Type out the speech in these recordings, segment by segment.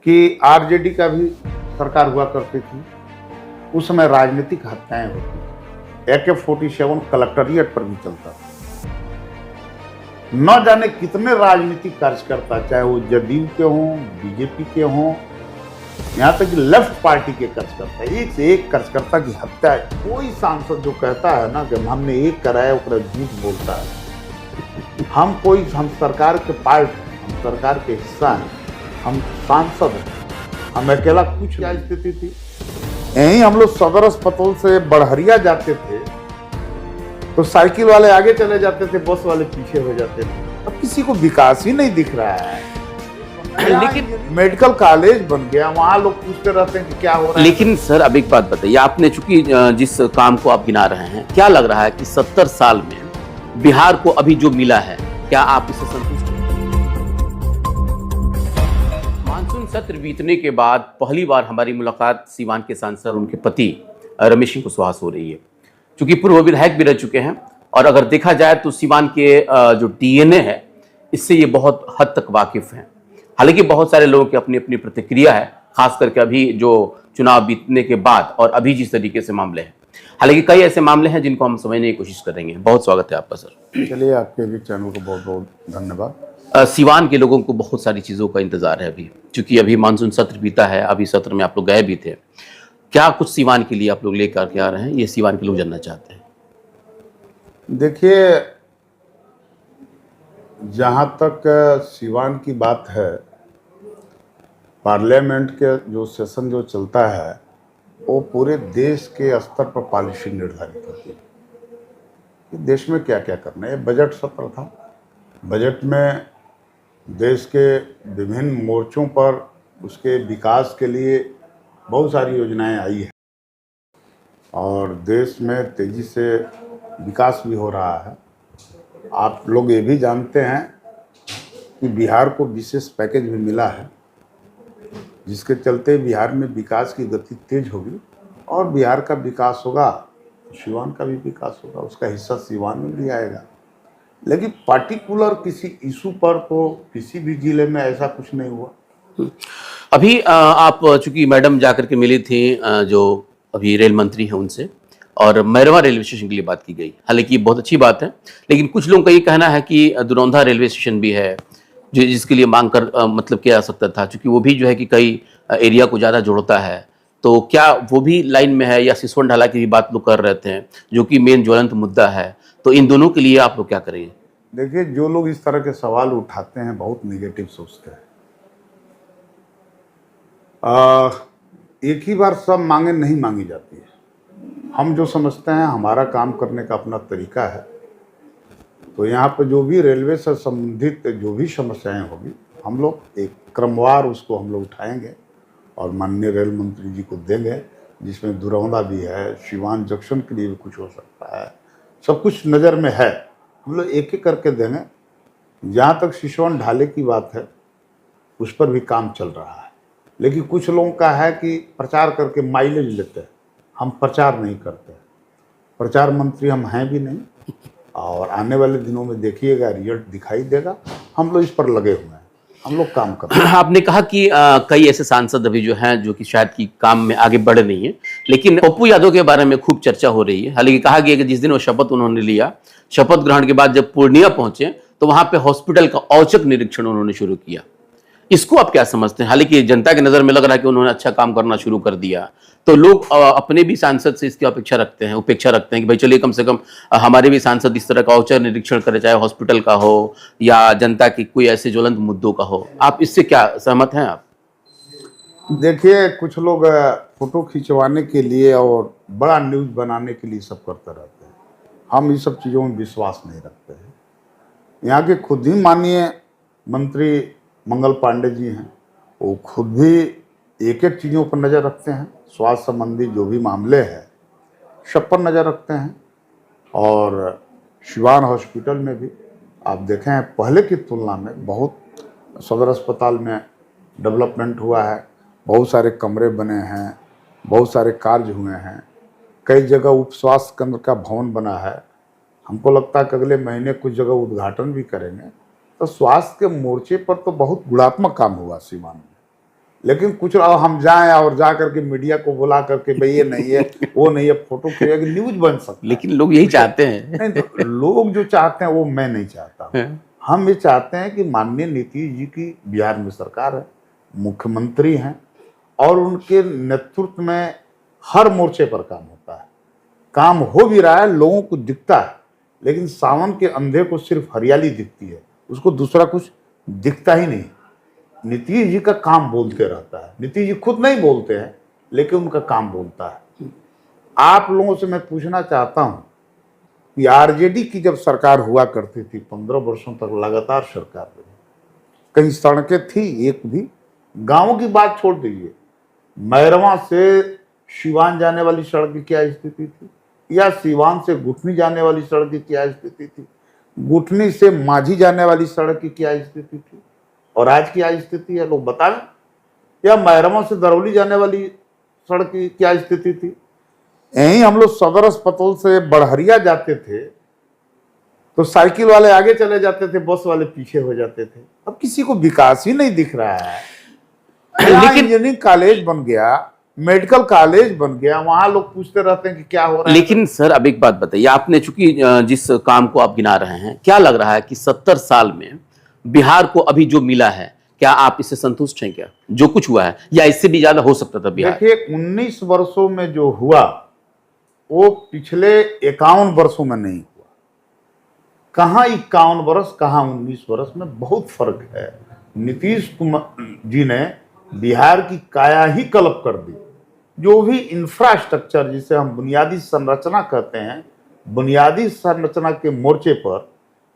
कि आरजेडी का भी सरकार हुआ करती थी, उस समय राजनीतिक हत्याएं होती, AK-47 कलेक्टोरेट पर भी चलता था। न जाने कितने राजनीतिक कार्यकर्ता, चाहे वो जदयू के हों, बीजेपी के हों, यहाँ तक कि लेफ्ट पार्टी के कार्यकर्ता, एक से एक कार्यकर्ता की हत्या। कोई सांसद जो कहता है ना कि हमने एक कराया, वो झूठ बोलता है। हम सरकार के पार्ट हैं, हम सरकार के हिस्सा हैं, हम सांसद हैं, हम अकेला कुछ। क्या स्थिति थी, यहीं हम लोग सदर अस्पताल से बड़हरिया जाते थे तो साइकिल वाले आगे चले जाते थे, बस वाले पीछे हो जाते थे। अब किसी को विकास ही नहीं दिख रहा है। लेकिन मेडिकल कॉलेज बन गया, वहां लोग पूछते रहते हैं कि क्या हो रहा है। लेकिन सर अब एक बात बताइए, आपने चूंकि जिस काम को आप गिना रहे हैं, क्या लग रहा है कि 70 साल में बिहार को अभी जो मिला है, क्या आप इससे संतुष्ट हैं? मानसून सत्र बीतने के बाद पहली बार हमारी मुलाकात सीवान के सांसद उनके पति रमेश सिंह कुशवाहा से हो रही है। चूंकि पूर्व विधायक भी रह चुके हैं और अगर देखा जाए तो सीवान के जो DNA है, इससे ये बहुत हद तक वाकिफ हैं। हालांकि बहुत सारे लोगों की अपनी अपनी प्रतिक्रिया है, खास करके अभी जो चुनाव बीतने के बाद और अभी जिस तरीके से मामले हैं। हालांकि कई ऐसे मामले हैं जिनको हम समझने की कोशिश करेंगे। बहुत स्वागत है आपका सर। चलिए, आपके भी चैनल को बहुत बहुत धन्यवाद। सीवान के लोगों को बहुत सारी चीज़ों का इंतजार है अभी, क्योंकि अभी मानसून सत्र बीता है। अभी सत्र में आप लोग गए भी थे, क्या कुछ सीवान के लिए आप लोग लेकर के आ रहे हैं, ये सीवान के लोग जानना चाहते हैं। देखिए, जहाँ तक सीवान की बात है, पार्लियामेंट के जो सेशन जो चलता है वो पूरे देश के स्तर पर पॉलिसी निर्धारित होती है कि देश में क्या क्या करना है। बजट सत्र था, बजट में देश के विभिन्न मोर्चों पर उसके विकास के लिए बहुत सारी योजनाएं आई है और देश में तेज़ी से विकास भी हो रहा है। आप लोग ये भी जानते हैं कि बिहार को विशेष पैकेज भी मिला है, जिसके चलते बिहार में विकास की गति तेज होगी और बिहार का विकास होगा, सीवान का भी विकास होगा, उसका हिस्सा सीवान में भी आएगा। लेकिन पार्टिकुलर किसी इशू पर तो किसी भी जिले में ऐसा कुछ नहीं हुआ। अभी आप चूंकि मैडम जाकर के मिली थी जो अभी रेल मंत्री हैं उनसे, और मैरवा रेलवे स्टेशन के लिए बात की गई। हालांकि बहुत अच्छी बात है, लेकिन कुछ लोगों का ये कहना है कि दुरौंधा रेलवे स्टेशन भी है जिसके लिए मांग कर मतलब किया जा सकता था, क्योंकि वो भी जो है कि कई एरिया को ज़्यादा जोड़ता है। तो क्या वो भी लाइन में है, या सिसवन ढाला की भी बात लोग कर रहे थे जो कि मेन ज्वलंत मुद्दा है। तो इन दोनों के लिए आप लोग क्या करेंगे? देखिए, जो लोग इस तरह के सवाल उठाते हैं बहुत निगेटिव सोचते हैं। एक ही बार सब मांगे नहीं मांगी जाती है। हम जो समझते हैं, हमारा काम करने का अपना तरीका है। तो यहाँ पर जो भी रेलवे से संबंधित जो भी समस्याएं होगी, हम लोग एक क्रमवार उसको हम लोग उठाएंगे और माननीय रेल मंत्री जी को देंगे, जिसमें दुरौंधा भी है, सीवान जंक्शन के लिए भी कुछ हो सकता है। सब कुछ नज़र में है, हम लोग एक एक करके देंगे। जहाँ तक सिसवन ढाले की बात है, उस पर भी काम चल रहा है। लेकिन कुछ लोगों का है कि प्रचार करके माइलेज लेते हैं। हम प्रचार नहीं करते, प्रचार मंत्री हम हैं भी नहीं, और आने वाले दिनों में देखिएगा रिजल्ट दिखाई देगा। हम लोग इस पर लगे हुए हैं, हम लोग काम कर रहे हैं। आपने कहा कि कई ऐसे सांसद अभी जो हैं जो कि शायद की काम में आगे बढ़ नहीं है, लेकिन पप्पू यादव के बारे में खूब चर्चा हो रही है। हालांकि कहा गया कि जिस दिन वो शपथ उन्होंने लिया, शपथ ग्रहण के बाद जब पूर्णिया पहुंचे तो वहां पे हॉस्पिटल का औचक निरीक्षण उन्होंने शुरू किया। इसको आप क्या समझते हैं? हालांकि जनता की नजर में लग रहा है कि उन्होंने अच्छा काम करना शुरू कर दिया, तो लोग अपने भी सांसद से इसकी उपेक्षा रखते हैं कि भाई चलिए कम से कम हमारे भी सांसद इस तरह का औचक निरीक्षण करें, चाहे हॉस्पिटल का हो या जनता की कोई ऐसे ज्वलंत मुद्दों का हो। आप इससे क्या सहमत हैं आप? देखिए, कुछ लोग फोटो खिंचवाने के लिए और बड़ा न्यूज बनाने के लिए सब करते रहते हैं। हम इस सब चीज़ों में विश्वास नहीं रखते हैं। यहाँ के खुद ही माननीय मंत्री मंगल पांडे जी हैं, वो खुद भी एक एक चीज़ों पर नज़र रखते हैं। स्वास्थ्य संबंधी जो भी मामले हैं सब पर नज़र रखते हैं। और सीवान हॉस्पिटल में भी आप देखें, पहले की तुलना में बहुत सदर अस्पताल में डेवलपमेंट हुआ है। बहुत सारे कमरे बने हैं, बहुत सारे कार्य हुए हैं, कई जगह उप स्वास्थ्य केंद्र का भवन बना है। हमको लगता है कि अगले महीने कुछ जगह उद्घाटन भी करेंगे। तो स्वास्थ्य के मोर्चे पर तो बहुत गुणात्मक काम हुआ सीवान में। लेकिन कुछ और हम जाएं और जा करके मीडिया को बुला करके भाई ये नहीं है वो नहीं है, फोटो खींचा कि न्यूज बन सकता है। लेकिन लोग यही चाहते हैं। नहीं तो लोग जो चाहते हैं वो मैं नहीं चाहता हूं। हम ये चाहते हैं कि माननीय नीतीश जी की बिहार में सरकार है, मुख्यमंत्री हैं और उनके नेतृत्व में हर मोर्चे पर काम होता है, काम हो भी रहा है, लोगों को दिखता है। लेकिन सावन के अंधे को सिर्फ हरियाली दिखती है, उसको दूसरा कुछ दिखता ही नहीं। नीतीश जी का काम बोलते रहता है, नीतीश जी खुद नहीं बोलते हैं लेकिन उनका काम बोलता है। आप लोगों से मैं पूछना चाहता हूं कि आरजेडी की जब सरकार हुआ करती थी 15 वर्षों तक लगातार सरकार रही, कहीं सड़कें थी एक भी? गांवों की बात छोड़ दीजिए, मैरवा से सिवान जाने वाली सड़क की क्या स्थिति थी, या सिवान से गुठनी जाने वाली सड़क की क्या स्थिति थी, गुठनी से माझी जाने वाली सड़क की क्या स्थिति थी और आज क्या स्थिति है, लोग बताएं। या मैरवा से दरौली जाने वाली सड़क की क्या स्थिति थी। यहीं हम लोग सदर अस्पताल से बड़हरिया जाते थे तो साइकिल वाले आगे चले जाते थे, बस वाले पीछे हो जाते थे। अब किसी को विकास ही नहीं दिख रहा है। लेकिन इंजीनियरिंग कॉलेज बन गया, मेडिकल कॉलेज बन गया, वहां लोग पूछते रहते हैं कि क्या हो रहा है। लेकिन सर अब एक बात बताइए, आपने चूंकि जिस काम को आप गिना रहे हैं, क्या लग रहा है कि 70 साल में बिहार को अभी जो मिला है, क्या आप इससे संतुष्ट हैं क्या, जो कुछ हुआ है, या इससे भी ज्यादा हो सकता था बिहार? देखिए 19 वर्षों में जो हुआ वो पिछले 51 वर्षों में नहीं हुआ। कहां 51 वर्ष, कहां 19 वर्ष में बहुत फर्क है। नीतीश कुमार जी ने बिहार की काया ही कल्प कर दी। जो भी इंफ्रास्ट्रक्चर, जिसे हम बुनियादी संरचना कहते हैं, बुनियादी संरचना के मोर्चे पर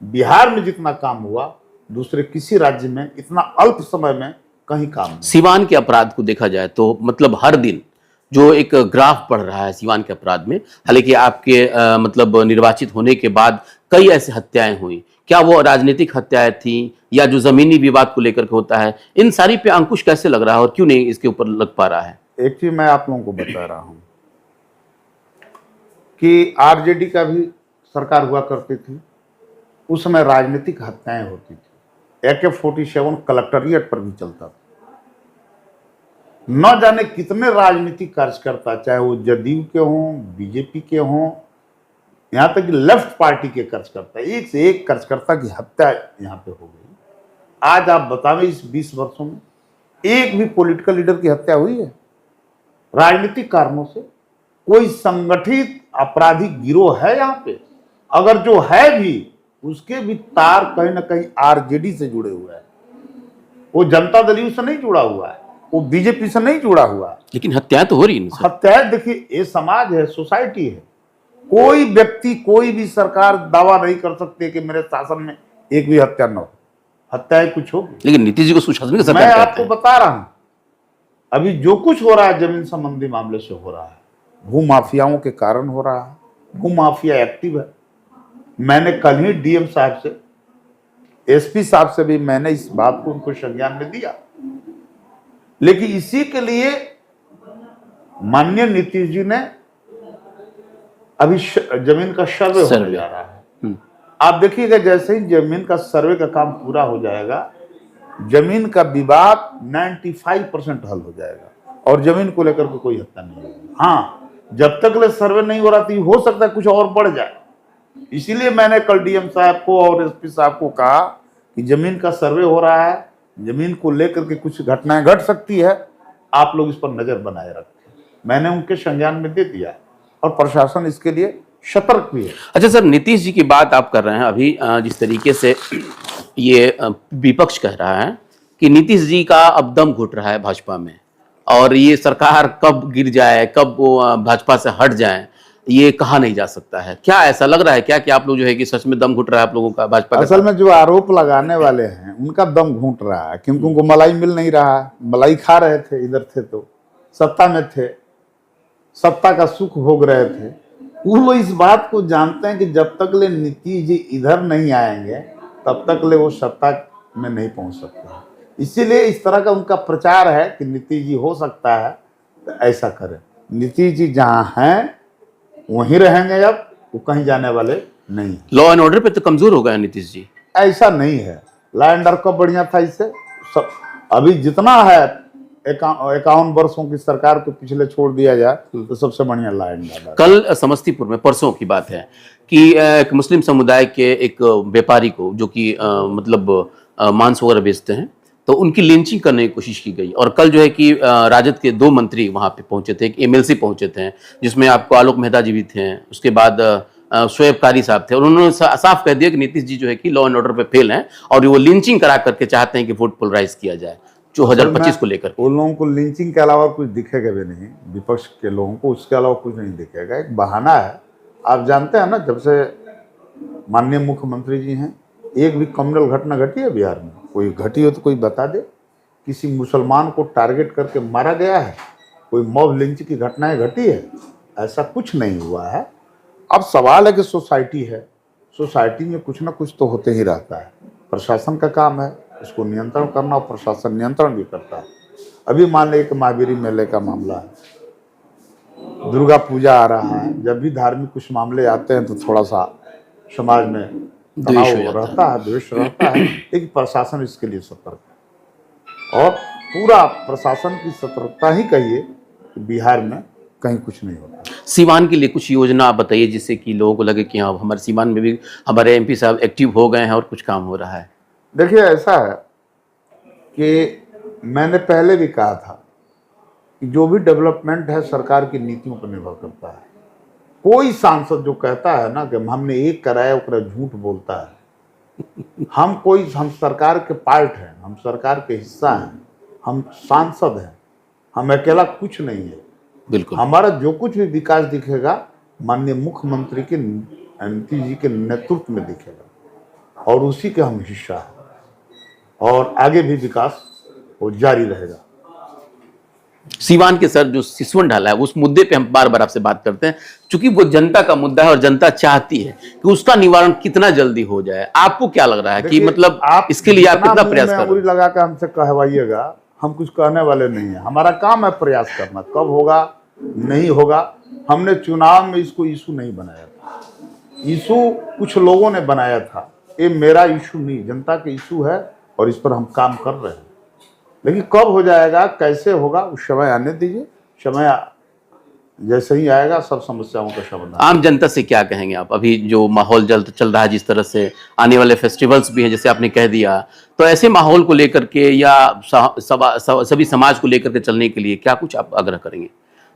बिहार में जितना काम हुआ दूसरे किसी राज्य में इतना अल्प समय में कहीं काम नहीं। सीवान के अपराध को देखा जाए तो मतलब हर दिन जो एक ग्राफ बढ़ रहा है सीवान के अपराध में, हालांकि आपके मतलब निर्वाचित होने के बाद कई ऐसी हत्याएं हुई, क्या वो राजनीतिक हत्याएं थी या जो जमीनी विवाद को लेकर के होता है, इन सारी पे अंकुश कैसे लग रहा है और क्यों नहीं इसके ऊपर लग पा रहा है? एक चीज मैं आप लोगों को बता रहा हूं कि आरजेडी का भी सरकार हुआ करती थी, उस समय राजनीतिक हत्याएं होती थी। AK-47 कलेक्टोरेट पर भी चलता था। न जाने कितने राजनीतिक कार्यकर्ता, चाहे वो जदयू के हों, बीजेपी के हों, यहां तक कि लेफ्ट पार्टी के कार्यकर्ता, एक से एक कार्यकर्ता की हत्या यहां पे हो गई। आज आप बतावें इस 20 वर्षों में एक भी पॉलिटिकल लीडर की हत्या हुई है राजनीतिक कारणों से? कोई संगठित आपराधिक गिरोह है यहाँ पे? अगर जो है भी, उसके भी तार कहीं ना कहीं आरजेडी से जुड़े हुए हैं। वो जनता दल से नहीं जुड़ा हुआ है, वो बीजेपी से नहीं जुड़ा हुआ है। लेकिन हत्याएं तो हो रही हैं। हत्याएं, देखिए ये समाज है, सोसाइटी है। कोई व्यक्ति, कोई भी सरकार दावा नहीं कर सकती कि मेरे शासन में एक भी हत्या न हो। हत्याएं कुछ होगी, लेकिन नीतीश जी को सुशासन की सरकार मैं कहते आपको हैं। बता रहा हूं, अभी जो कुछ हो रहा है जमीन संबंधी मामले से हो रहा है, भू माफियाओं के कारण हो रहा है। भू माफिया एक्टिव है। मैंने कल ही डीएम साहब से, एसपी साहब से भी मैंने इस बात को उनको संज्ञान में दिया। लेकिन इसी के लिए माननीय नीतीश जी ने अभी जमीन का सर्वे होने जा रहा है। आप देखिएगा, जैसे ही जमीन का सर्वे का काम पूरा हो जाएगा, जमीन का विवाद 95% हल हो जाएगा और जमीन को लेकर के कोई हत्या नहीं होगी। हाँ, जब तक ले सर्वे नहीं हो रहा तो हो सकता है कुछ और बढ़ जाए। इसीलिए मैंने कल डीएम साहब को और एसपी साहब को कहा कि जमीन का सर्वे हो रहा है, जमीन को लेकर के कुछ घटनाएं घट सकती है, आप लोग इस पर नजर बनाए रखें। मैंने उनके संज्ञान में दे दिया और प्रशासन इसके लिए सतर्क भी है। अच्छा सर, नीतीश जी की बात आप कर रहे हैं अभी, जिस तरीके से ये विपक्ष कह रहा है कि नीतीश जी का अब दम घुट रहा है भाजपा में और ये सरकार कब गिर जाए, कब वो भाजपा से हट जाए, ये कहा नहीं जा सकता है। क्या ऐसा लग रहा है क्या कि आप लोग जो है कि सच में दम घुट रहा है आप लोगों का भाजपा का? असल में जो आरोप लगाने वाले हैं उनका दम घुट रहा है, क्योंकि उनको मलाई मिल नहीं रहा है। मलाई खा रहे थे, इधर थे तो सत्ता में थे, सत्ता का सुख भोग रहे थे। वो इस बात को जानते हैं कि जब तक ले नीतीश जी इधर नहीं आएंगे तब तक ले वो सत्ता में नहीं पहुंच सकते। इसीलिए इस तरह का उनका प्रचार है कि नीतीश जी हो सकता है तो ऐसा करें। नीतीश जी जहां हैं वहीं रहेंगे, अब वो कहीं जाने वाले नहीं। लॉ एंड ऑर्डर पे तो कमजोर हो गए नीतीश जी। ऐसा नहीं है, लॉ एंड ऑर्डर कब बढ़िया था इससे। सब अभी जितना है 51 वर्षों की सरकार को पिछले छोड़ दिया जाए तो सबसे बढ़िया ला इंडिया था। कल समस्तीपुर में, परसों की बात है कि एक मुस्लिम समुदाय के एक व्यापारी को, जो कि मतलब मांस वगैरह बेचते हैं, तो उनकी लिंचिंग करने की कोशिश की गई। और कल जो है कि राजद के 2 मंत्री वहां पे पहुंचे थे, एक एमएलसी पहुंचे थे, जिसमें आपको आलोक मेहता जी भी थे, उसके बाद शोएब कारी साहब थे, और उन्होंने साफ कह दिया कि नीतीश जी जो है कि लॉ एंड ऑर्डर पे फेल हैं और वो लिंचिंग करा करके चाहते हैं कि वोट पोलराइज किया जाए 2025 को लेकर। उन लोगों को लिंचिंग के अलावा कुछ दिखेगा भी नहीं, विपक्ष के लोगों को उसके अलावा कुछ नहीं दिखेगा, एक बहाना है। आप जानते हैं ना, जब से माननीय मुख्यमंत्री जी हैं, एक भी कम्युनल घटना घटी है बिहार में? कोई घटी हो तो कोई बता दे। किसी मुसलमान को टारगेट करके मारा गया है? कोई मॉब लिंच की घटनाएं घटी है? ऐसा कुछ नहीं हुआ है। अब सवाल है कि सोसाइटी है, सोसाइटी में कुछ ना कुछ तो होते ही रहता है। प्रशासन का काम है उसको नियंत्रण करना, और प्रशासन नियंत्रण भी करता है। अभी मान लें कि महावीरी मेले का मामला है, दुर्गा पूजा आ रहा है, जब भी धार्मिक कुछ मामले आते हैं तो थोड़ा सा समाज में तनाव रहता है, द्वेष रहता है, लेकिन प्रशासन इसके लिए सतर्क है। और पूरा प्रशासन की सतर्कता ही कहिए कि बिहार में कहीं कुछ नहीं होता। सीवान के लिए कुछ योजना आप बताइए, जिससे कि लोगों को लगे कि हाँ, हमारे सीवान में भी हमारे एमपी साहब एक्टिव हो गए हैं और कुछ काम हो रहा है। देखिए, ऐसा है कि मैंने पहले भी कहा था कि जो भी डेवलपमेंट है सरकार की नीतियों पर निर्भर करता है। कोई सांसद जो कहता है ना कि हमने एक कराया, वो झूठ बोलता है। हम सरकार के पार्ट हैं, हम सरकार के हिस्सा हैं, हम सांसद हैं, हम अकेला कुछ नहीं है। बिल्कुल, हमारा जो कुछ भी विकास दिखेगा माननीय मुख्यमंत्री के नीतीश जी के नेतृत्व में दिखेगा, और उसी के हम हिस्सा हैं, और आगे भी विकास वो जारी रहेगा। सीवान के सर जो सिसवन ढाला है, उस मुद्दे पे हम बार बार आपसे बात करते हैं, क्योंकि वो जनता का मुद्दा है और जनता चाहती है कि उसका निवारण कितना जल्दी हो जाए। आपको क्या लग रहा है कि मतलब आप इसके लिए आप कितना प्रयास कर रहे हैं? लगा कर हमसे कहवाइएगा, हम कुछ कहने वाले नहीं है। हमारा काम है प्रयास करना, कब होगा नहीं होगा। हमने चुनाव में इसको इशू नहीं बनाया था, इशू कुछ लोगों ने बनाया था। ये मेरा इशू नहीं, जनता का इशू है, और इस पर हम काम कर रहे हैं। लेकिन कब हो जाएगा, कैसे होगा, उस समय आने दीजिए। समय जैसे ही आएगा सब समस्याओं का समाधान। आम जनता से क्या कहेंगे आप? अभी जो माहौल चल रहा है, जिस तरह से आने वाले फेस्टिवल्स भी हैं, जैसे आपने कह दिया, तो ऐसे माहौल को लेकर के या सभी समाज को लेकर के चलने के लिए क्या कुछ आप आग्रह करेंगे?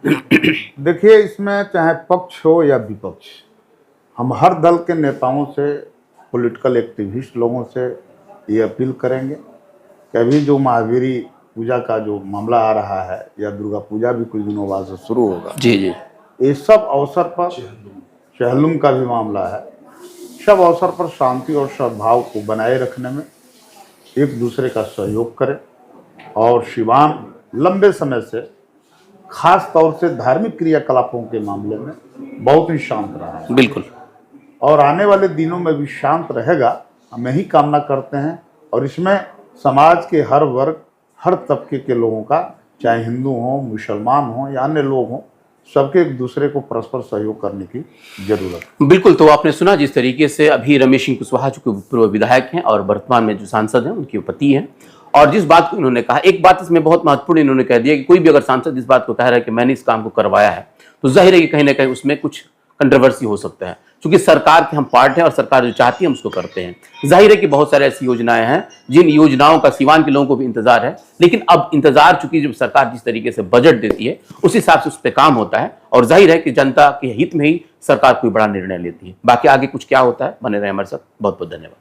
देखिए, इसमें चाहे पक्ष हो या विपक्ष, हम हर दल के नेताओं से, पॉलिटिकल एक्टिविस्ट लोगों से ये अपील करेंगे कि अभी जो महावीरी पूजा का जो मामला आ रहा है, या दुर्गा पूजा भी कुछ दिनों बाद से शुरू होगा, जी जी, ये सब अवसर पर, चहलुम का भी मामला है, सब अवसर पर शांति और सद्भाव को बनाए रखने में एक दूसरे का सहयोग करें। और सिवान लंबे समय से खास तौर से धार्मिक क्रियाकलापों के मामले में बहुत ही शांत रहा है, बिल्कुल, और आने वाले दिनों में भी शांत रहेगा, हम यही कामना करते हैं। और इसमें समाज के हर वर्ग, हर तबके के लोगों का, चाहे हिंदू हो, मुसलमान हो या अन्य लोग हों, सबके एक दूसरे को परस्पर सहयोग करने की जरूरत है। बिल्कुल। तो आपने सुना जिस तरीके से अभी रमेश सिंह कुशवाहा, जो पूर्व विधायक हैं और वर्तमान में जो सांसद हैं, उनकी पति हैं, और जिस बात को इन्होंने कहा, एक बात इसमें बहुत महत्वपूर्ण इन्होंने कह दिया कि कोई भी अगर सांसद इस बात को कह रहा है कि मैंने इस काम को करवाया है, तो जाहिर है कि कहीं ना कहीं उसमें कुछ कंट्रोवर्सी हो सकता है, क्योंकि सरकार के हम पार्ट हैं और सरकार जो चाहती है हम उसको करते हैं। जाहिर है कि बहुत सारे ऐसी योजनाएं हैं जिन योजनाओं का सीवान के लोगों को भी इंतजार है, लेकिन अब इंतजार, चूंकि जब सरकार जिस तरीके से बजट देती है उस हिसाब से उस पर काम होता है, और जाहिर है कि जनता के हित में ही सरकार कोई बड़ा निर्णय लेती है। बाकी आगे कुछ क्या होता है, बने रहे हमारे साथ। बहुत बहुत धन्यवाद।